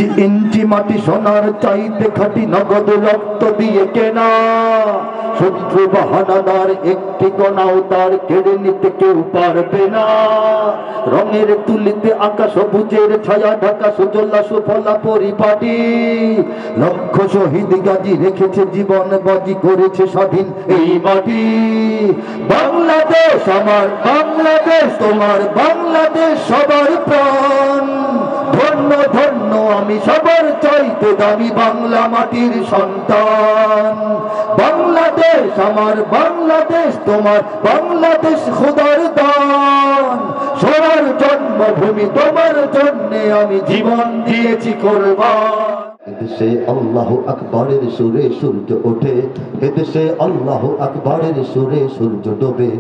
ইঞ্চি ইঞ্চি মাটি সোনার চাইতে খাটি নগদ রক্ত দিয়ে কেনা শত্রু বাহানাদার একটি কণাও তার কেড়ে নিতে কেউ পারবে না রঙের তুলিতে আঁকা সবুজের ছায়া ঢাকা সুজলা সুফলা পরিপাটি লক্ষ শহীদ গাজী রেখেছে জীবন বাজি করেছে স্বাধীন এই মাটি বাংলাদেশ আমার বাংলাদেশ তোমার বাংলাদেশ সবার প্রাণ ধন্য ধন্য আমি সবার চাইতে দামি বাংলা মাটির সন্তান বাংলাদেশ আমার বাংলাদেশ তোমার বাংলাদেশ খোদার দান সোনার জন্মভূমি তোমার জন্যে আমি জীবন দিয়েছি কোরবান এদেশে আল্লাহু আকবরের সুরে সূর্য ওঠে এদেশে আল্লাহু আকবরের সুরে সূর্য ডোবে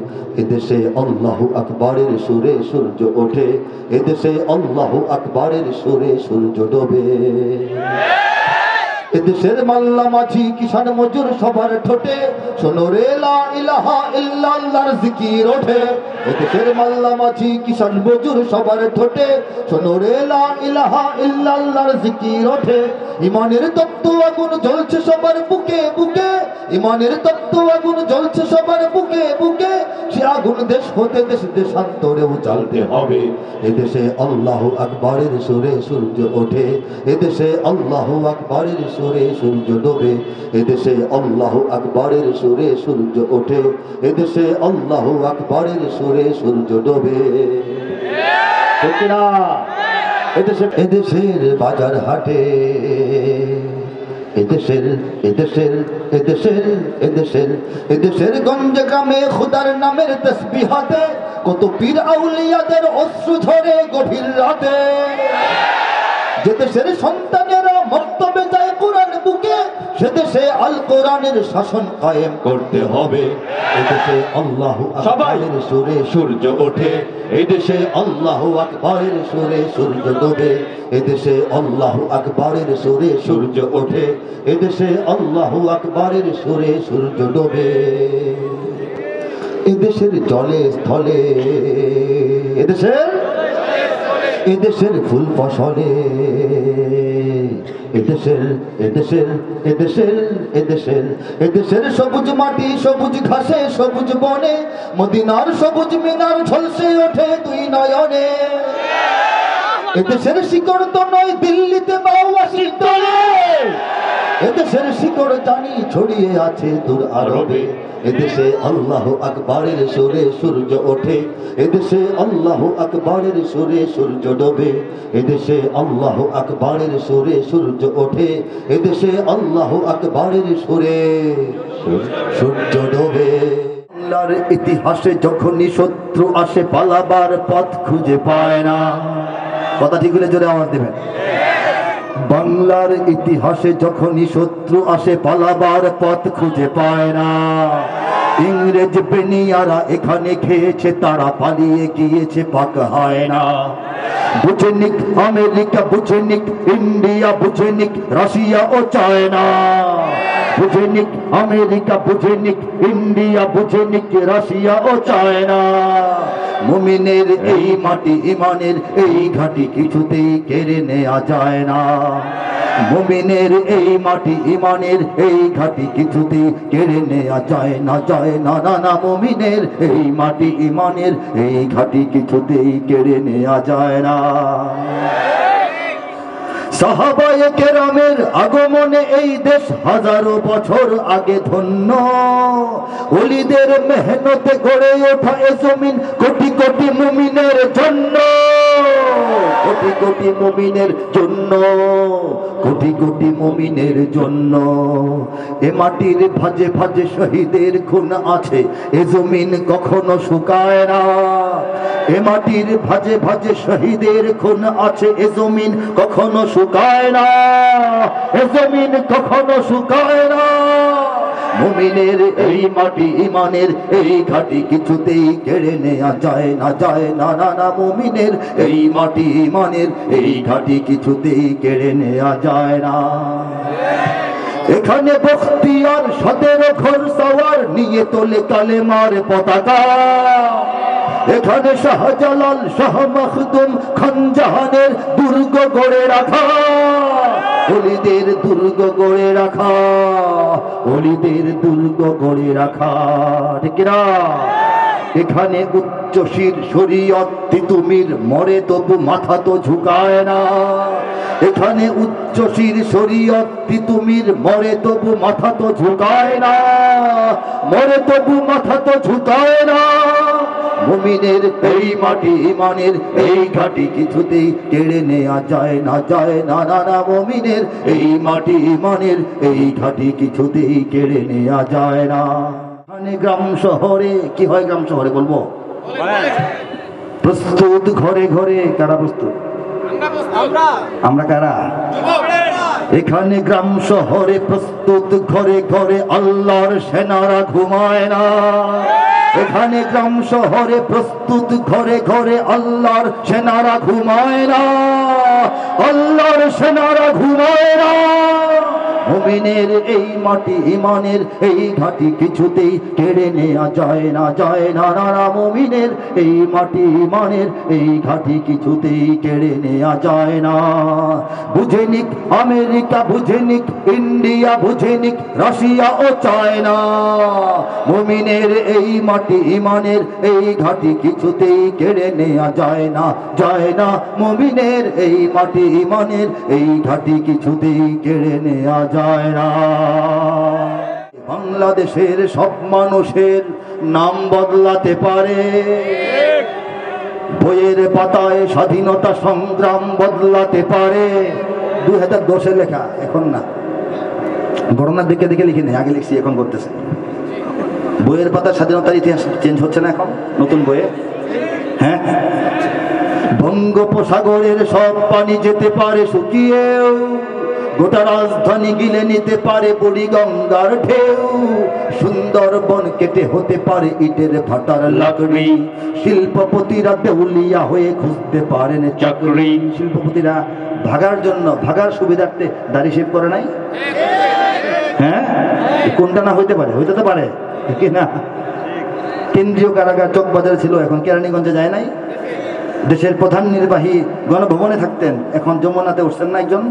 এদেশে আল্লাহু আকবরের সুরে সূর্য ওঠে এদেশে আল্লাহু আকবরের সুরে সূর্য ডোবে এদেশের মাল্লা মাঝি কিষান মজুর সবার ঠোঁটে শোনো রে লা ইলাহা ইল্লাল্লাহর জিকির ওঠে এদেশের মাল্লা মাঝি কিষান মজুর সবার ঠোঁটে শোনো রে লা ইলাহা ইল্লাল্লাহর জিকির ওঠে ইমানের তপ্ত আগুন জ্বলছে সবার বুকে বুকে ইমানের তপ্ত আগুন জ্বলছে সবার বুকে বুকে সে আগুন দেশ হতে দেশ দেশান্তরেও জ্বালতে হবে এদেশে আল্লাহু আকবরের সুরে সূর্য ওঠে এদেশে আল্লাহু আকবরের সুরে সূর্য ডোবে এদেশে আল্লাহু আকবরের সুরে সূর্য ওঠে এদেশে আল্লাহু আকবরের সুরে সূর্য ডোবে এদেশের বাজার হাটে এদেশের এদেশের এদেশের এদেশের এদেশের গঞ্জ গ্রামে খোদার নামের তসবিহ হাতে কত পীর আউলিয়াদের অশ্রু ঝরে গভীর রাতে যে দেশের সন্তানেরা মক্তবে যায় কোরআন বুকে সে দেশে আল কোরআনের শাসন কায়েম করতে হবে এদেশে আল্লাহু আকবরের সুরে সূর্য ওঠে এদেশে আল্লাহু আকবরের সুরে সূর্য ডোবে এদেশে আল্লাহু আকবরের সুরে সূর্য ওঠে এদেশে আল্লাহু আকবরের সুরে সূর্য ডোবে এদেশের জলে স্থলে এদেশের ফুল ফসলে এদেশের এদেশের এদেশের এদেশের এদেশের সবুজ মাটি সবুজ ঘাসে সবুজ বনে মদিনার সবুজ মিনার ঝলসে ওঠে দুই নয়নে এদেশের শিকড় তো নয় দিল্লিতে বা ওয়াশিংটনে এদেশের শিকড় জানি ছড়িয়ে আছে দূর আরবে এদেশে আল্লাহু আকবরের সুরে সূর্য ওঠে এদেশে আল্লাহু আকবরের সুরে সূর্য ডোবে এদেশে আল্লাহু আকবরের সুরে সূর্য ওঠে এদেশে আল্লাহু আকবরের সুরে সূর্য ডোবে বাংলার ইতিহাসে যখনই শত্রু আসে পালাবার পথ খুঁজে পায় না কথা ঠিক হলে জোরে আওয়াজ দেবেন বাংলার ইতিহাসে যখনই শত্রু আসে পালাবার পথ খুঁজে পায় না ইংরেজ বেনিয়ারা এখানে খেয়েছে তারা পালিয়ে গিয়েছে পাক হয় না বুঝে নিক আমেরিকা বুঝে নিক ইন্ডিয়া বুঝে নিক রাশিয়া ও চায়না বুঝে নিক আমেরিকা বুঝে নিক ইন্ডিয়া বুঝে নিক রাশিয়া ও চায়না মুমিনের এই মাটি ইমানের এই ঘাটি কিছুতেই কেড়ে নেওয়া যায় না মুমিনের এই মাটি ইমানের এই ঘাটি কিছুতেই কেড়ে নেওয়া যায় না না না মুমিনের এই মাটি ইমানের এই ঘাটি কিছুতেই কেড়ে নেওয়া যায় না সাহাবায়ে কেরামের আগমনে এই দেশ হাজারো বছর আগে ধন্য ওলিদের মেহনতে গড়ে ওঠা এ জমিন কোটি কোটি মুমিনের জন্য কোটি কোটি মুমিনের জন্য কোটি কোটি মুমিনের জন্য এ মাটির ভাজে ভাজে শহীদের খুন আছে এ জমিন কখনো শুকায় না এ মাটির ভাজে ভাজে শহীদের খুন আছে এ জমিন কখনো শুকায় না এ জমিন কখনো শুকায় না মুমিনের এই মাটি ইমানের এই ঘাটি কিছুতেই কেড়ে নেওয়া যায় না না মুমিনের এই মাটি ইমানের এই ঘাটি কিছুতেই কেড়ে নেওয়া যায় না এখানে বখতিয়ার 17 ঘোর সওয়ার নিয়ে তোলে কালেমার পতাকা এখানে শাহজালাল শাহ মখদুম খান জাহানের দুর্গ গড়ে রাখা অলিদের দুর্গ গড়ে রাখা, অলিদের দুর্গ গড়ে রাখা, ঠিক না? এখানে উচ্চ শির শরীয়ত তিতুমির মরে তবু মাথা তো ঝুঁকায় না। এখানে উচ্চ শির শরীয়ত তিতুমির মরে তবু মাথা তো ঝুঁকায় না, মরে তবু মাথা তো ঝুঁকায় না। মুমিনের এই মাটি ইমানের এই ঘাটি কিছুতেই কেড়ে নেওয়া যায় না, যায় না, না না। মুমিনের এই মাটি ইমানের এই ঘাটি কিছুতেই কেড়ে নেওয়া যায় না। গ্রাম শহরে কি হয়? গ্রাম শহরে বলবো প্রস্তুত ঘরে ঘরে, কারা প্রস্তুত? আমরা কারা? এখানে গ্রাম শহরে প্রস্তুত ঘরে ঘরে, আল্লাহর সেনারা ঘুমায় না। এখানে গ্রাম শহরে প্রস্তুত ঘরে ঘরে, আল্লাহর সেনারা ঘুমায় না, আল্লাহর সেনারা ঘুমায় না। মুমিনের এই মাটি ইমানের এই ঘাটি কিছুতেই কেড়ে নেওয়া যায় না, যায় না, না না। মুমিনের এই মাটি ইমানের এই ঘাটি কিছুতেই কেড়ে নেওয়া যায় না। বুঝে নিক আমেরিকা, বুঝে নিক ইন্ডিয়া, বুঝে নিক রাশিয়া ও চায়না, মুমিনের এই মাটি ইমানের এই ঘাটি কিছুতেই কেড়ে নেওয়া যায় না, যায় না। মুমিনের এই মাটি ইমানের এই ঘাটি কিছুতেই কেড়ে নেওয়া যায় না। বাংলাদেশের সব মানুষের নাম বদলাতে পারে, বইয়ের পাতায় স্বাধীনতা সংগ্রাম বদলাতে পারে। 2010-এ লেখা, এখন না, ঘটনার দিকে দিকে লিখিনি, আগে লিখছি, এখন করতেছে। বইয়ের পাতায় স্বাধীনতার ইতিহাস চেঞ্জ হচ্ছে না এখন নতুন বইয়ে? হ্যাঁ, বঙ্গোপসাগরের সব পানি যেতে পারে শুকিয়েও, গোটা রাজধানী গিলে নিতে পারে বুড়িগঙ্গার ঢেউ। সুন্দরবন কেটে হতে পারে ইটের ভাটার লাকড়ি, শিল্পপতিরা দেউলিয়া হয়ে খুঁজতে পারেন চাকরি। শিল্পপতিরা ভাগার জন্য, ভাগার সুবিধার্থে দাড়ি শেভ করে নাই? হ্যাঁ, কোনটা না হইতে পারে? হইতে তো পারে কি না? কেন্দ্রীয় কারাগার চকবাজারে ছিল, এখন কেরানীগঞ্জে যায় নাই? দেশের প্রধান নির্বাহী গণভবনে থাকতেন, এখন যমুনাতে উঠছেন না একজন।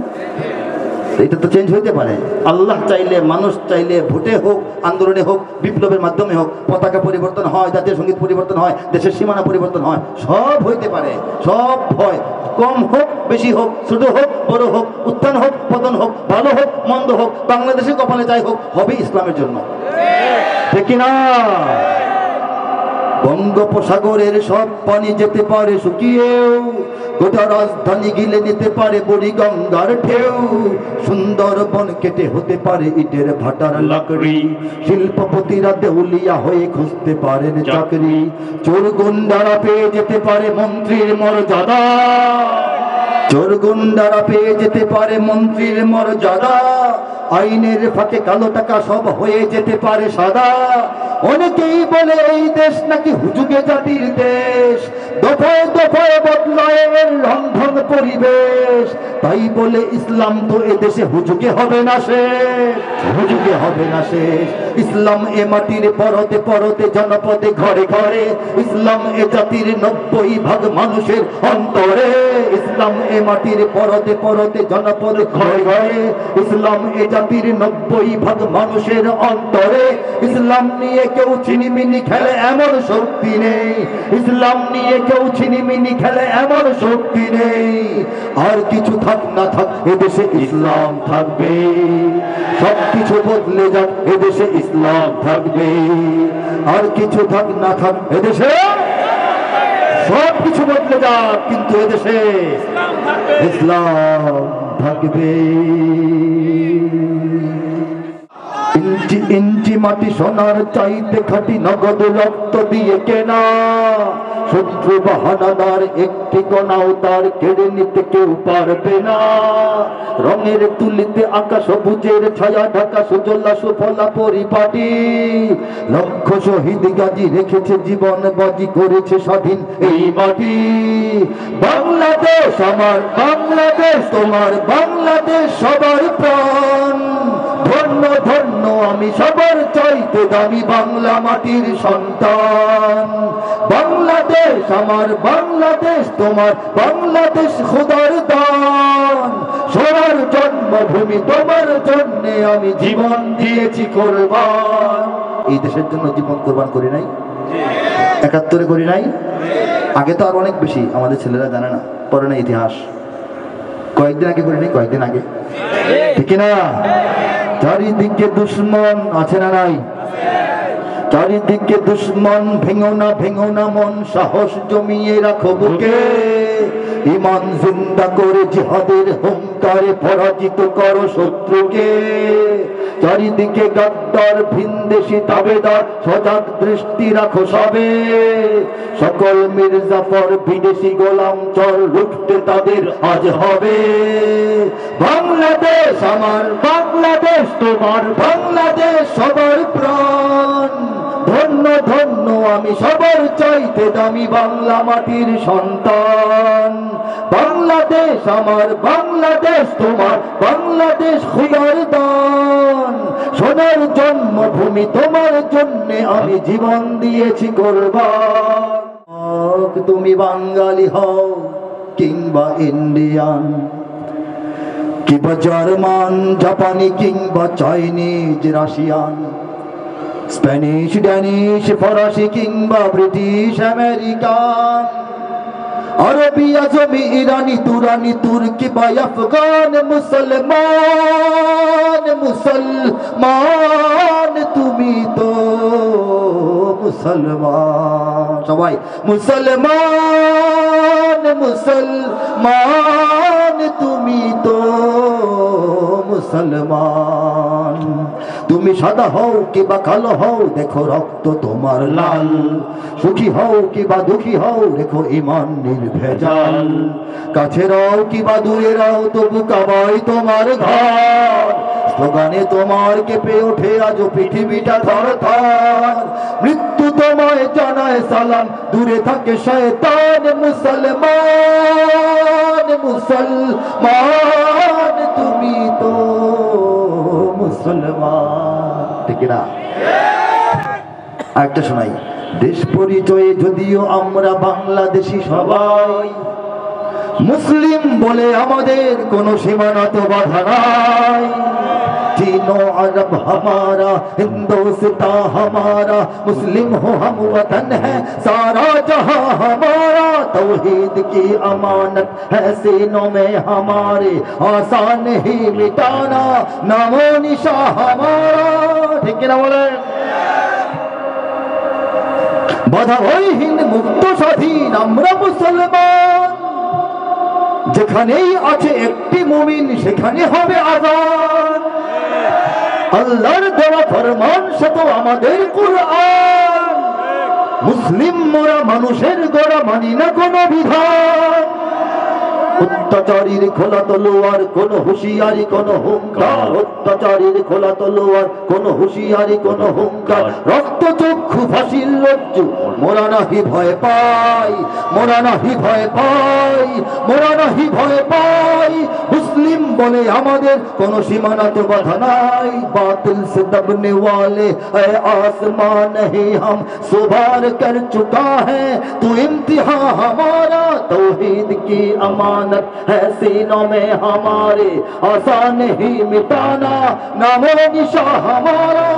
এটা তো চেঞ্জ হইতে পারে। আল্লাহ চাইলে, মানুষ চাইলে, ভোটে হোক, আন্দোলনে হোক, বিপ্লবের মাধ্যমে হোক, পতাকা পরিবর্তন হয়, জাতীয় সঙ্গীত পরিবর্তন হয়, দেশের সীমানা পরিবর্তন হয়, সব হইতে পারে। সব হয়, কম হোক বেশি হোক, ছোট হোক বড় হোক, উত্থান হোক পতন হোক, ভালো হোক মন্দ হোক, বাংলাদেশের কপালে যাই হোক, হবে ইসলামের জন্য, ঠিক না? বঙ্গোপসাগরের সব পানি যেতে পারে শুকিয়েও, গোটা রাজধানী গিলে নিতে পারে বুড়িগঙ্গার ঢেউ। সুন্দরবন কেটে হতে পারে ইটের ভাটার লাকড়ি, শিল্পপতিরা দেউলিয়া হয়ে খুঁজতে পারেন চাকরি। চোর গুন্ডারা পেয়ে যেতে পারে মন্ত্রীর মর্যাদা, চোর গুন্ডারা পেয়ে যেতে পারে মন্ত্রীর মর্যাদা। আইনের ফাঁকে কালো টাকা সব হয়ে যেতে পারে সাদা। অনেকেই বলে এই দেশ নাকি হুজুগে জাতির দেশ, দফায় দফায় বদলায় রন্ধন পরিবেশ। তাই বলে ইসলাম তো এদেশে হুজুগে হবে না শেষ, হুজুগে হবে না শেষ। ইসলাম এ মাটির পরতে পরতে জনপদে ঘরে ঘরে, ইসলাম এ জাতির 90% মানুষের অন্তরে। ইসলাম এ মাটির পরতে পরতে জনপদে ঘরে ঘরে, ইসলাম এ জাতির 90% মানুষের অন্তরে। ইসলাম নিয়ে কেউ ছিনিমিনি খেলে এমন শক্তি নেই, ইসলাম নিয়ে কেউ ছিনিমিনি খেলে এমন শক্তি নেই। আর কিছু থাক না থাক এদেশে ইসলাম থাকবে, সব কিছু বদলে যাক এদেশে ইসলাম থাকবে। আর কিছু থাক না থাক এদেশে, সব কিছু বদলে যাক কিন্তু এদেশে ইসলাম থাকবে। ইঞ্চি ইঞ্চি মাটি সোনার চাইতে খাঁটি, নগদ রক্ত দিয়ে কেনা। শত্রু বাহানাদার একটি কণাও তার কেড়ে নিতে কেউ পারবে না। রঙের তুলিতে আঁকা সবুজের ছায়া ঢাকা সুজলা সুফলা পরিপাটি। লক্ষ শহীদ গাজী রেখেছে জীবন বাজি, করেছে স্বাধীন এই মাটি। বাংলাদেশ আমার, বাংলাদেশ তোমার, বাংলাদেশ সবার প্রাণ। ধন্য ধন্য আমি সবার চাইতে দামি বাংলা মাটির সন্তান। বাংলাদেশ আমার, বাংলাদেশ তোমার, বাংলাদেশ খোদার দান। সোনার জন্মভূমি তোমার জন্য আমি জীবন দিয়েছি কোরবান। এই দেশের জন্য জীবন কোরবান করি নাই? ৭১ করি নাই? আগে তো আর অনেক বেশি, আমাদের ছেলেরা জানে না, পড়ে না ইতিহাস। কয়েকদিন আগে করি নাই, কয়েকদিন আগে, ঠিক না? চারিদিকে দুশ্মন আছে না নাই? চারিদিকে দুশ্মন, ভেঙো না মন, সাহস জমিয়ে রাখো বুকে। ইমান জিন্দা করে জিহাদের হুঙ্কারে পরাজিত করো শত্রুকে। চারিদিকে গাদ্দার ভিনদেশি তাবেদার, সজাগ দৃষ্টি রাখো সবে। সকল মির্জাফর বিদেশি গোলাম চর, লুটতে তাদের আজ হবে। বাংলাদেশ আমার, বাংলাদেশ তোমার, বাংলাদেশ সবার প্রাণ। ধন্য ধন্য আমি সবার চাইতে দামি বাংলা মাটির সন্তান। বাংলাদেশ আমার, বাংলাদেশ তোমার, বাংলাদেশ খোদার দান। সোনার জন্মভূমি তোমার জন্য আমি জীবন দিয়েছি কোরবান। তুমি বাঙালি হও কিংবা ইন্ডিয়ান, কিংবা জার্মান, জাপানি, কিংবা চাইনিজ, রাশিয়ান, স্প্যানিশ, ড্যানিশ, ফরাসি, কিংবা ব্রিটিশ, আমেরিকান, আরবি, আজমি, ইরানি, তুরানি, তুর্কি বা আফগান, মুসলমান, মুসলমান তুমি তো মুসলমান। সবাই মুসলমান, মুসলমান তুমি তো মুসলমান। তুমি সাদা হও কিবা কালো হও, দেখো রক্ত তোমার লাল। সুখী হও কিবা দুঃখী হও, রেখো ঈমান নির্ভেজাল। কাছে রও কিবা দূরে রও, তবু কাবাই তোমার ঘর। স্লোগানে তোমার কেঁপে ওঠে আজ পৃথিবীটা থর থর। মৃত্যু তোমায় জানায় সালাম, দূরে থাকে শয়তান। মুসলমান, মুসলমান তুমি তো মুসলমান, ঠিক না? আরেকটা শোনাই। দেশ পরিচয়ে যদিও আমরা বাংলাদেশি সবাই, মুসলিম বলে আমাদের কোনো সীমানা তো বাধা নাই। चीनो अरब हमारा, हिंदुस्तां हमारा, मुस्लिम हो हम वतन है सारा जहां हमारा। तौहीद की अमानत है सीनों में हमारे, आसान ही मिटाना नामो निशा हमारा, ठीक है ना? बोले बाधा भयहीन मुक्त স্বাধীন আমরা মুসলমান। যেখানেই আছে একটি মুমিন সেখানে হবে আযান। আল্লাহর দেওয়া ফরমান সে তো আমাদের কুরআন। মুসলিম মোরা মানুষের গোড়া, মানি না কোনো বিধান। অত্যাচারীর খোলা তলোয়ার, কোন হুঁশিয়ারি কোন হুঙ্কার। অত্যাচারীর খোলা তলোয়ার, কোন হুঁশিয়ারি কোন হুঙ্কার। রক্ত চক্ষু ফাঁসির রজ্জু, মোরা নাহি ভয় পাই, মোরা নাহি ভয় পাই, মোরা নাহি ভয় পাই। মুসলিম বলে আমাদের কোন সীমানা তো বাধা নাই। বাতিল সে দবনে वाले है आसमान नहीं हम सुभार कर चुका है तू इम्तिहान हमारा। तौहीद की अमानत है सीनों में हमारे, आसान ही मिटाना नामो निशा हमारा।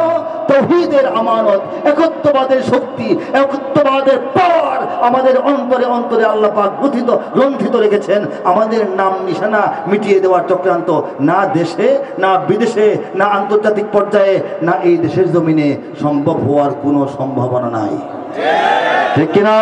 তৌহিদের আমানত, একত্ববাদের শক্তি, একত্ববাদের পাওয়ার আমাদের অন্তরে অন্তরে আল্লাহ পাক গ্রন্থিত রেখেছেন। আমাদের নাম নিশানা মিটিয়ে দেওয়ার চক্রান্ত না দেশে, না বিদেশে, না আন্তর্জাতিক পর্যায়ে, না এই দেশের জমিনে সম্ভব হওয়ার কোনো সম্ভাবনা নাই, ঠিক কিনা?